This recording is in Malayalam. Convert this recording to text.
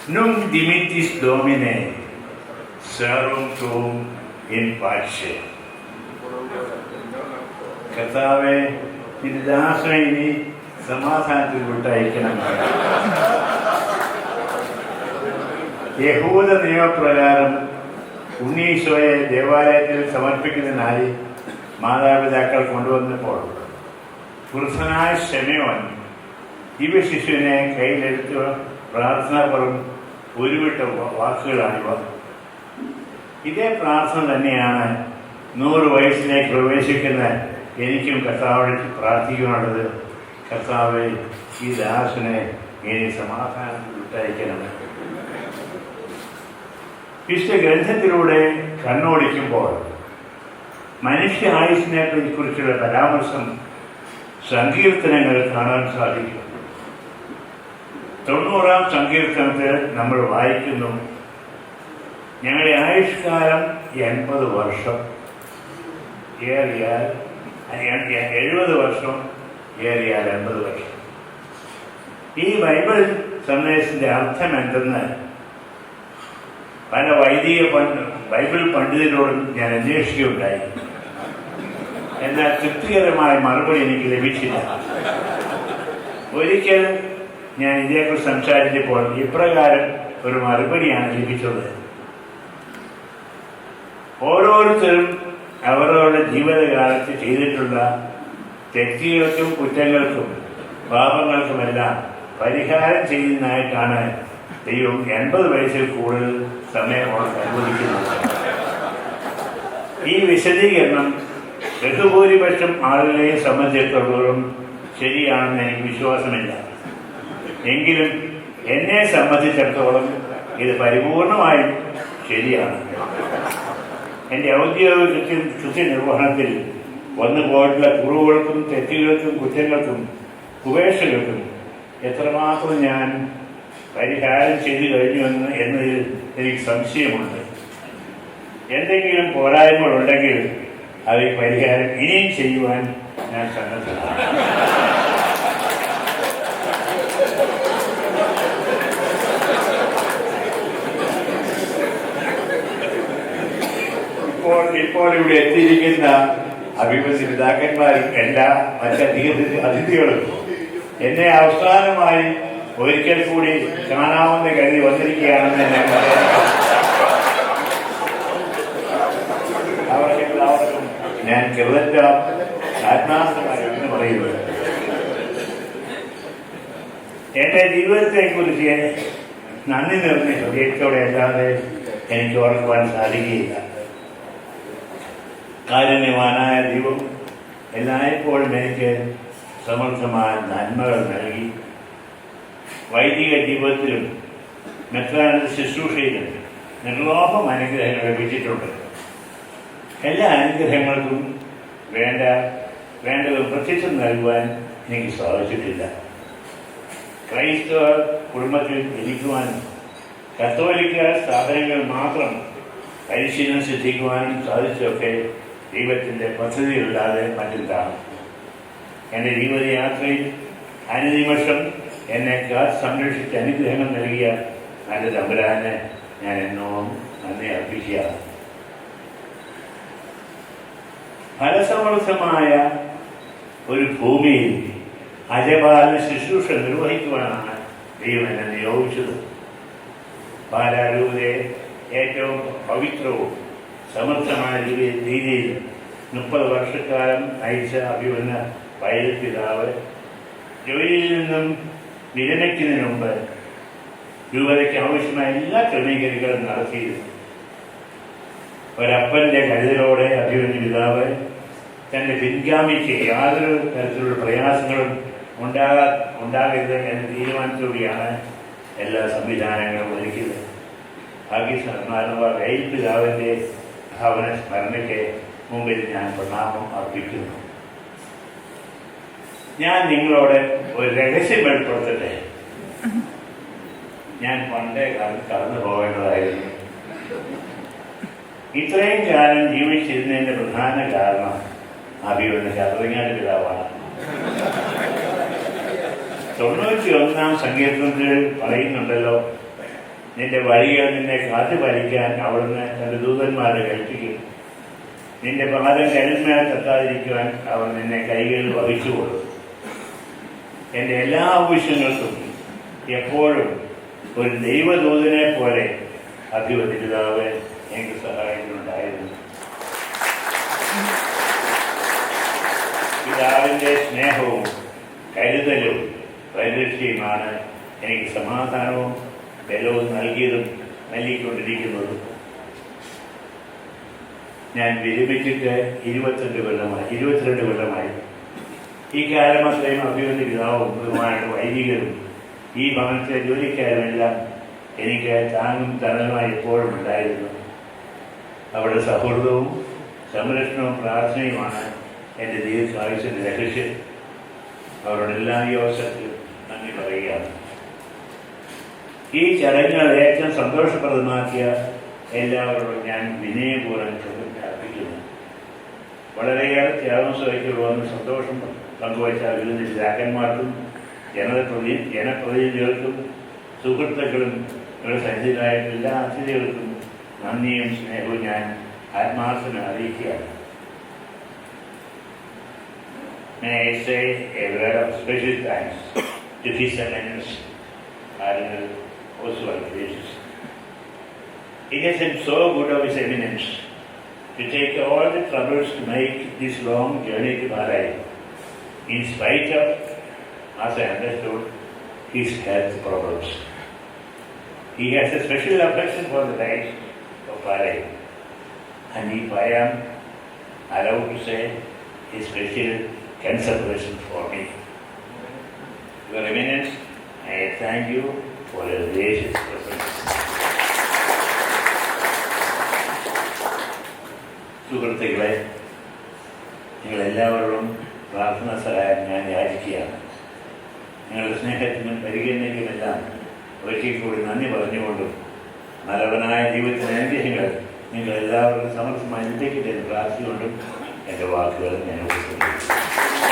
Nunc dimittis Domine, serum tuum in pace. കർത്താവെ, തിരുദാസനെ ഇനി സമാധാനത്തിൽ വിട്ടയക്കണം. യഹൂദ നിയമപ്രകാരം ഉണ്ണീശോയെ ദേവാലയത്തിൽ സമർപ്പിക്കുന്നതിനായി മാതാപിതാക്കൾ കൊണ്ടുവന്നപ്പോൾ വൃദ്ധനായ ശമയോൻ ദിവ്യ ശിശുവിനെ കയ്യിലെടുത്ത് പ്രാർത്ഥനാപൂർവ്വം ഉരുവിട്ട വാക്കുകളാണിവ. ഇതേ പ്രാർത്ഥന തന്നെയാണ് 100 വയസ്സിലേക്ക് പ്രവേശിക്കുന്ന എനിക്കും കർത്താവിനെ പ്രാർത്ഥിക്കാനുള്ളത്. കർത്താവെ, ഈ ദാസനെ ഇനി സമാധാനത്തിൽ വിട്ടയക്കണം. വിശുദ്ധ ഗ്രന്ഥത്തിലൂടെ കണ്ണോടിക്കുമ്പോൾ മനുഷ്യ ആയുസ്സിനെ കുറിച്ചുള്ള പരാമർശം സങ്കീർത്തനങ്ങൾ കാണാൻ സാധിക്കും. 90-ാം സങ്കീർത്തനത്തിൽ നമ്മൾ വായിക്കുന്നു, ഞങ്ങളുടെ ആയുഷ്കാലം 80 വർഷം, ഏറിയാൽ 70 വർഷം, ഏറിയാൽ 80 വർഷം. ഈ ബൈബിൾ സന്ദേശത്തിന്റെ അർത്ഥം എന്തെന്ന് പല ബൈബിൾ പണ്ഡിതരോടും ഞാൻ അന്വേഷിക്കുകയുണ്ടായി. എന്നാൽ തൃപ്തികരമായ മറുപടി എനിക്ക് ലഭിച്ചില്ല. ഒരിക്കൽ ഞാൻ ഇതേക്കുറിച്ച് സംസാരിച്ചപ്പോൾ ഇപ്രകാരം ഒരു മറുപടിയാണ് ലഭിച്ചത്. ഓരോരുത്തരും അവരവരുടെ ജീവിതകാലത്ത് ചെയ്തിട്ടുള്ള തെറ്റുകൾക്കും കുറ്റങ്ങൾക്കും പാപങ്ങൾക്കുമെല്ലാം പരിഹാരം ചെയ്യുന്നതായിട്ടാണ് ദൈവം 80 വയസ്സിൽ കൂടുതൽ സമയം അനുവദിക്കുന്നത്. ഈ വിശദീകരണം ബഹുഭൂരിപക്ഷം ആളുകളെയും സംബന്ധിച്ചിടത്തോളം ശരിയാണെന്ന് എനിക്ക് വിശ്വാസമില്ല. എങ്കിലും എന്നെ സംബന്ധിച്ചിടത്തോളം ഇത് പരിപൂർണമായും ശരിയാണ്. എൻ്റെ ഔദ്യോഗിക കൃത്യനിർവഹണത്തിൽ വന്നു പോയിട്ടുള്ള കുറവുകൾക്കും തെറ്റുകൾക്കും കുറ്റങ്ങൾക്കും ഉപേക്ഷകൾക്കും എത്രമാത്രം ഞാൻ പരിഹാരം ചെയ്തു കഴിഞ്ഞു എന്നതിൽ എനിക്ക് സംശയമുണ്ട്. എന്തെങ്കിലും പോരായ്മകളുണ്ടെങ്കിൽ അത് പരിഹാരം ഇനിയും ചെയ്യുവാൻ ഞാൻ സന്നദ്ധനാണ്. ഇപ്പോൾ ഇവിടെ എത്തിയിരിക്കുന്ന അഭിമന്യ പിതാക്കന്മാരും എല്ലാ അതിഥികളും എന്നെ അവസാനമായി ഒരിക്കൽ കൂടി കാണാമെന്ന് കരുതി വന്നിരിക്കുകയാണെന്ന് ഞാൻ അവർക്കെല്ലാവർക്കും ഞാൻ കൃതജ്ഞ ആത്മാർത്ഥമായി എന്ന് പറയുന്നത്. എന്റെ ജീവിതത്തെക്കുറിച്ച് നന്ദി നിറഞ്ഞ ഹൃദയത്തോടെ അല്ലാതെ എനിക്ക് ഓർക്കുവാൻ സാധിക്കുകയില്ല. കാരുണ്യവാനായ ദൈവം എല്ലായ്പ്പോഴും എനിക്ക് സമർത്ഥമായ നന്മകൾ നൽകി. വൈദിക ജീവിതത്തിലും മെത്രാന്റെ ശുശ്രൂഷയിലും നിർലോഭം അനുഗ്രഹങ്ങൾ ലഭിച്ചിട്ടുണ്ട്. എല്ലാ അനുഗ്രഹങ്ങൾക്കും വേണ്ടതും പ്രത്യക്ഷം നൽകുവാൻ എനിക്ക് സാധിച്ചിട്ടില്ല. ക്രൈസ്തവ കുടുംബത്തിൽ ജനിക്കുവാനും കത്തോലിക്ക സ്ഥാപനങ്ങൾ മാത്രം പരിശീലനം സിദ്ധിക്കുവാനും സാധിച്ചതൊക്കെ ദൈവത്തിൻ്റെ പദ്ധതിയില്ലാതെ മറ്റെന്താണ്. എൻ്റെ ജീവിതയാത്രയിൽ അനുനിമിഷം എന്നെ സംരക്ഷിച്ച് അനുഗ്രഹങ്ങൾ നൽകിയ നല്ല തമ്പുരാനെ ഞാൻ എന്നോളം നന്ദി അർപ്പിക്കുകയാണ്. ഫലസമൃദ്ധമായ ഒരു ഭൂമിയിൽ അജപാലന ശുശ്രൂഷ നിർവഹിക്കുവാനാണ് ദൈവം എന്നെ നിയോഗിച്ചത്. പാലാരൂപതയെ ഏറ്റവും പവിത്രവും സമർത്ഥമായ രീതിയിൽ 30 വർഷക്കാലം നയിച്ച അഭിമന്യ പൈലറ്റ് പിതാവ് ജോലിയിൽ നിന്നും വിരമിക്കുന്നതിന് മുമ്പ് രൂപതയ്ക്ക് ആവശ്യമായ എല്ലാ ക്രമീകരണങ്ങളും നടത്തിയിരുന്നു. ഒരപ്പന്റെ കരുതലോടെ അഭിമന്യ പിതാവ് തന്റെ പിൻഗാമിക്ക് യാതൊരു തരത്തിലുള്ള പ്രയാസങ്ങളും ഉണ്ടാകരുത് എന്ന തീരുമാനത്തോടെയാണ് എല്ലാ സംവിധാനങ്ങളും ഒരുക്കിയത്. ഭാഗ്യസ്മരണ റെയിൽ പിതാവിന്റെ ഭവന സ്മരണയ്ക്ക് മുമ്പിൽ ഞാൻ പ്രണാമം അർപ്പിക്കുന്നു. ഞാൻ നിങ്ങളോട് ഒരു രഹസ്യം വെളിപ്പെടുത്തട്ടെ. ഞാൻ പണ്ടേ കാലത്ത് കടന്നു പോകേണ്ടതായിരുന്നു. ഇത്രയും കാലം ജീവിച്ചിരുന്നതിന്റെ പ്രധാന കാരണം അഭിമന്യ ശാസ്ത്രജ്ഞാന പിതാവാണ്. 91-ാം സങ്കീർത്തനത്തിൽ പറയുന്നുണ്ടല്ലോ, നിന്റെ വഴികൾ നിന്നെ കാത്തുപാലിക്കാൻ അവിടുന്ന് തന്റെ ദൂതന്മാരെ കൽപ്പിക്കും. നിന്റെ പാദം കരുന്മേൽ തട്ടാതിരിക്കുവാൻ അവർ നിന്നെ കൈകളിൽ വഹിച്ചുകൊള്ളും. എൻ്റെ എല്ലാ ആവശ്യങ്ങൾക്കും എപ്പോഴും ഒരു ദൈവദൂതനെ പോലെ അഭിവന്യ പിതാവ് എനിക്ക് സഹായിക്കുന്നുണ്ടായിരുന്നു. പിതാവിൻ്റെ സ്നേഹവും കരുതലും പരിരക്ഷയുമാണ് എനിക്ക് സമാധാനവും ബലവും നൽകിക്കൊണ്ടിരിക്കുന്നതും. ഞാൻ വിരമിച്ചിട്ട് 22 കൊല്ലമായി. ഈ കാലം അത്രയും അഭിവന്യ പിതാവും ബഹുമാനപ്പെട്ട വൈദികരും ഈ ഭവനത്തിലെ ജോലിക്കാരുമെല്ലാം എനിക്ക് താങ്ങും തണലുമായി എപ്പോഴും ഉണ്ടായിരുന്നു. അവരുടെ സൗഹൃദവും സംരക്ഷണവും പ്രാർത്ഥനയുമാണ് എൻ്റെ ദീർഘായുസ്സിൻ്റെ രഹസ്യം. അവരോടെല്ലാം ഈ അവസരത്തിൽ നന്ദി പറയുകയാണ്. ഈ ചടങ്ങുകൾ ഏറ്റവും സന്തോഷപ്രദമാക്കിയ എല്ലാവരോടും ഞാൻ വിനയപൂർവ്വം അർപ്പിക്കുന്നു. വളരെയേറെ ത്യാഗം സഹിച്ചുകൊണ്ടുവന്ന് സന്തോഷം പങ്കുവച്ച അഭിനന്ദ പിതാക്കന്മാർക്കും ജനപ്രതിനിധികൾക്കും സുഹൃത്തുക്കളും ഇവിടെ സന്നിഹിതരായ എല്ലാ അതിഥികൾക്കും നന്ദിയും സ്നേഹവും ഞാൻ ആത്മാർത്ഥമായി അറിയിക്കുകയാണ്. May I say a word of special thanks to His Eminence Cardinal Oswald Jesus. It has been so good of His Eminence to take all the troubles to make this long journey to Bahrain, in spite of, as I understood, his health problems. He has a special affection for the life of Bahrain, and if I am allowed to say, a special consideration for me. Your Eminence, I thank you for your gracious presence. സുഹൃത്തുക്കളെ, നിങ്ങളെല്ലാവരോടും പ്രാർത്ഥനാ സഹായം ഞാൻ യാചിക്കുകയാണ്. നിങ്ങളുടെ സ്നേഹത്തിനും പരിഗണനയ്ക്കുമെല്ലാം ഒരിക്കൽ കൂടി നന്ദി പറഞ്ഞുകൊണ്ടും നല്ലവനായ ജീവിതത്തിന് അനുഗ്രഹങ്ങൾ നിങ്ങളെല്ലാവരും സമർത്ഥമായി ലഭിക്കട്ടെ എന്ന് പ്രാർത്ഥിച്ചുകൊണ്ടും എൻ്റെ വാക്കുകൾ ഞാൻ ഉപയോഗിക്കുന്നു.